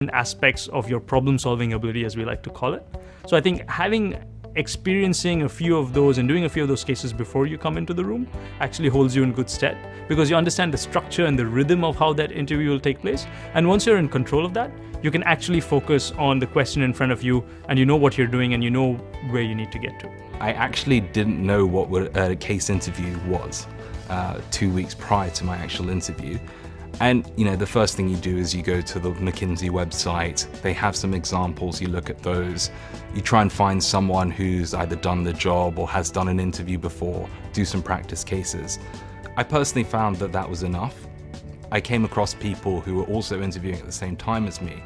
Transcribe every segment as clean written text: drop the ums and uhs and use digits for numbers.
aspects of your problem-solving ability, as we like to call it. So I think experiencing a few of those and doing a few of those cases before you come into the room actually holds you in good stead, because you understand the structure and the rhythm of how that interview will take place. And once you're in control of that, you can actually focus on the question in front of you, and you know what you're doing and you know where you need to get to. I actually didn't know what a case interview was 2 weeks prior to my actual interview. And the first thing you do is you go to the McKinsey website. They have some examples, you look at those. You try and find someone who's either done the job or has done an interview before, do some practice cases. I personally found that that was enough. I came across people who were also interviewing at the same time as me,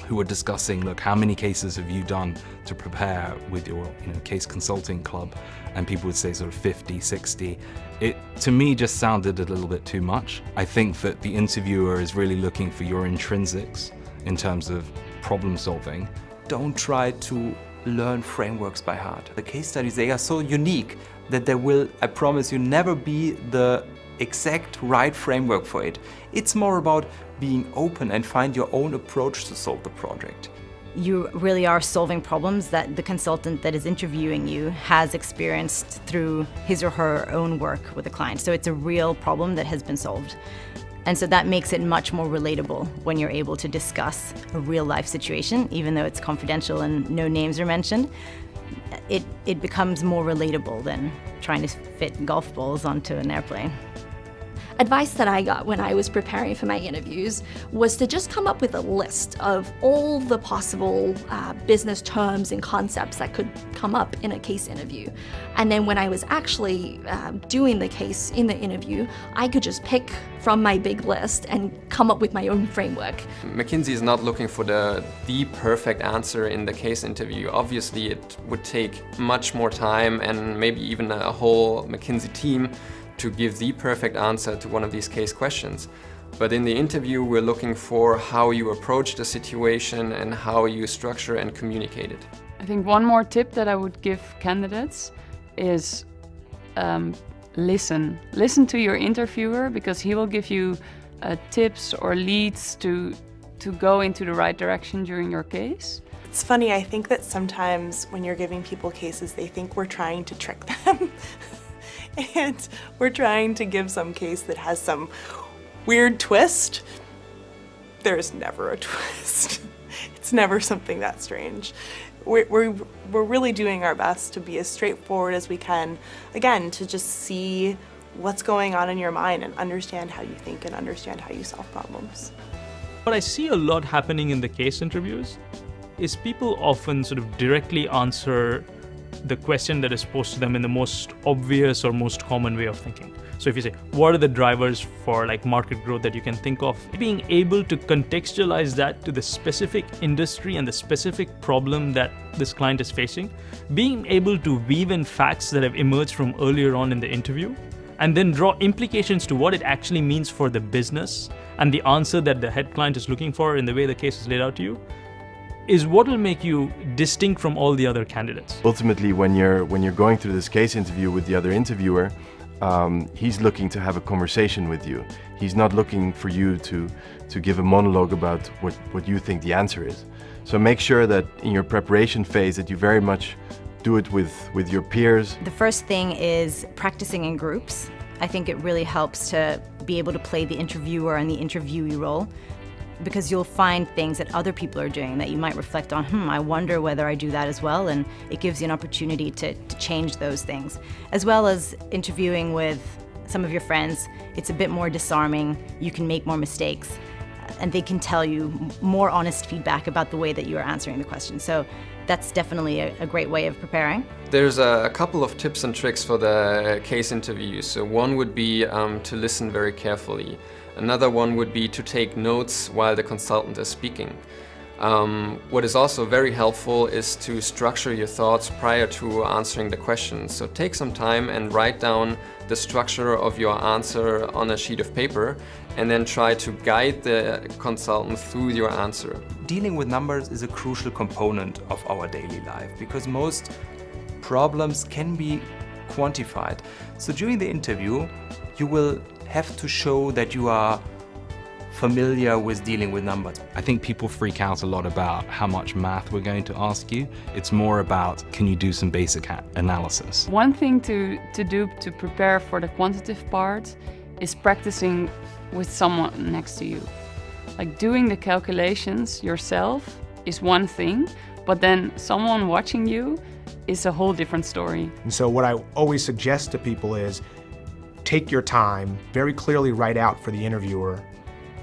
who were discussing, look, how many cases have you done to prepare with your case consulting club? And people would say sort of 50, 60. It, to me, just sounded a little bit too much. I think that the interviewer is really looking for your intrinsics in terms of problem solving. Don't try to learn frameworks by heart. The case studies, they are so unique that there will, I promise you, never be the exact right framework for it. It's more about being open and find your own approach to solve the project. You really are solving problems that the consultant that is interviewing you has experienced through his or her own work with a client. So it's a real problem that has been solved. And so that makes it much more relatable when you're able to discuss a real life situation, even though it's confidential and no names are mentioned. It becomes more relatable than trying to fit golf balls onto an airplane. Advice that I got when I was preparing for my interviews was to just come up with a list of all the possible business terms and concepts that could come up in a case interview. And then when I was actually doing the case in the interview, I could just pick from my big list and come up with my own framework. McKinsey is not looking for the perfect answer in the case interview. Obviously, it would take much more time and maybe even a whole McKinsey team to give the perfect answer to one of these case questions. But in the interview, we're looking for how you approach the situation and how you structure and communicate it. I think one more tip that I would give candidates is listen. Listen to your interviewer, because he will give you tips or leads to go into the right direction during your case. It's funny, I think that sometimes when you're giving people cases, they think we're trying to trick them. And we're trying to give some case that has some weird twist. There's never a twist. It's never something that strange. We're really doing our best to be as straightforward as we can, again, to just see what's going on in your mind and understand how you think and understand how you solve problems. What I see a lot happening in the case interviews is people often sort of directly answer the question that is posed to them in the most obvious or most common way of thinking. So if you say, what are the drivers for market growth that you can think of? Being able to contextualize that to the specific industry and the specific problem that this client is facing, being able to weave in facts that have emerged from earlier on in the interview, and then draw implications to what it actually means for the business and the answer that the head client is looking for in the way the case is laid out to you, is what will make you distinct from all the other candidates. Ultimately, when you're going through this case interview with the other interviewer, he's looking to have a conversation with you. He's not looking for you to give a monologue about what you think the answer is. So make sure that in your preparation phase that you very much do it with your peers. The first thing is practicing in groups. I think it really helps to be able to play the interviewer and the interviewee role, because you'll find things that other people are doing that you might reflect on, I wonder whether I do that as well, and it gives you an opportunity to change those things. As well as interviewing with some of your friends, it's a bit more disarming, you can make more mistakes, and they can tell you more honest feedback about the way that you are answering the question. So that's definitely a great way of preparing. There's a couple of tips and tricks for the case interviews. So one would be to listen very carefully. Another one would be to take notes while the consultant is speaking. What is also very helpful is to structure your thoughts prior to answering the question. So take some time and write down the structure of your answer on a sheet of paper, and then try to guide the consultant through your answer. Dealing with numbers is a crucial component of our daily life, because most problems can be quantified. So during the interview, you will have to show that you are familiar with dealing with numbers. I think people freak out a lot about how much math we're going to ask you. It's more about, can you do some basic analysis? One thing to do to prepare for the quantitative part is practicing with someone next to you. Like doing the calculations yourself is one thing, but then someone watching you is a whole different story. And so what I always suggest to people is take your time, very clearly write out for the interviewer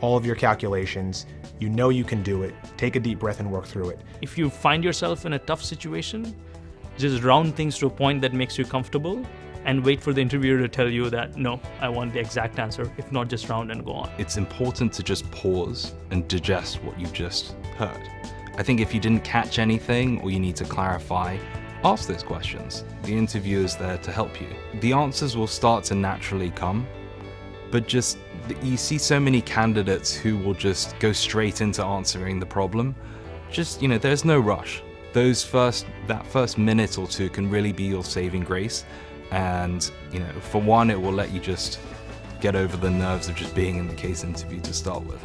all of your calculations. You know you can do it. Take a deep breath and work through it. If you find yourself in a tough situation, just round things to a point that makes you comfortable and wait for the interviewer to tell you that, no, I want the exact answer. If not, just round and go on. It's important to just pause and digest what you've just heard. I think if you didn't catch anything or you need to clarify, ask those questions. The interviewer is there to help you. The answers will start to naturally come, but just you see so many candidates who will just go straight into answering the problem. Just, there's no rush. That first minute or two can really be your saving grace. And, for one, it will let you just get over the nerves of just being in the case interview to start with.